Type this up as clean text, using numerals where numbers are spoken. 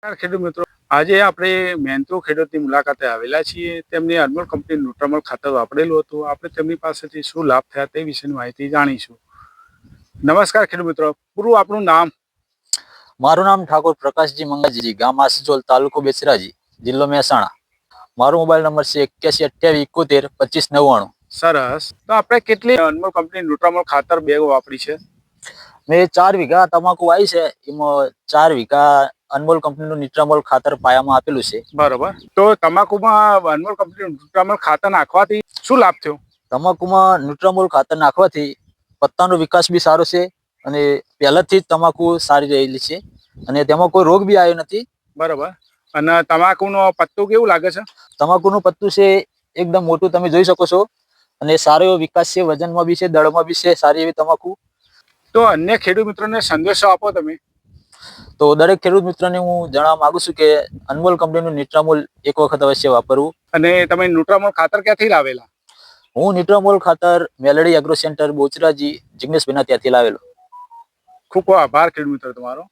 ખેડૂત મિત્રો, આજે આપણે મેન્ત્રો ખેડૂતની મુલાકાતે આવેલા છીએ. તેમની અનમોલ કંપની ન્યુટ્રામોલ ખાતર વાપરેલું હતું. આપણે તેમની પાસેથી શું લાભ થયા તે વિશેની માહિતી જાણીશું. નમસ્કાર ખેડૂત મિત્રો, પૂરું આપણું નામ? મારું નામ ઠાકોર પ્રકાશજી મંગાજી, ગામ આસજોલ, તાલુકો બેચરાજી, જિલ્લો મહેસાણા. મારો મોબાઈલ નંબર છે 8128712599. સરસ. તો આપણે કેટલી અનમોલ કંપની ન્યુટ્રામોલ ખાતર બેગ વાપરી છે? મેં 4 વીઘા તમાકુ વાવી છે, એમાં 4 વીઘા અનમોલ કંપનીનું ન્યુટ્રામોલ ખાતર પાયામાં આપેલું છે. બરોબર. તો તમાકુમાં અનમોલ કંપનીનું ન્યુટ્રામોલ ખાતર નાખવાથી શું લાભ થયો? તમાકુમાં ન્યુટ્રામોલ ખાતર નાખવાથી પત્તાનો વિકાસ બી સારો છે અને પહેલાથી જ તમાકુ સારી રહેલી છે અને તેમાં કોઈ રોગ બી આવ્યો નથી. બરોબર. અને તમાકુનું પત્તું કેવું લાગે છે? તમાકુનું પત્તું છે એકદમ મોટું, તમે જોઈ શકો છો, અને સારો એવો વિકાસ છે, વજનમાં બી છે, દળમાં બી છે, સારી એવી તમાકુ. તો અન્ય ખેડૂત મિત્રોને સંદેશો આપો તમે. તો દરેક ખેડૂત મિત્રને હું જણાવવા માંગુ છું કે અનમોલ કંપનીનું ન્યુટ્રામોલ એક વખત અવશ્ય વાપરવું. અને તમે ન્યુટ્રામોલ ખાતર ક્યાંથી લાવેલા? હું ન્યુટ્રામોલ ખાતર મેલડી એગ્રો સેન્ટર બોચરાજી, જિગ્નેશભાઈના ત્યાંથી લાવેલો. ખૂબ ખૂબ આભાર ખેડૂત મિત્રો તમારો.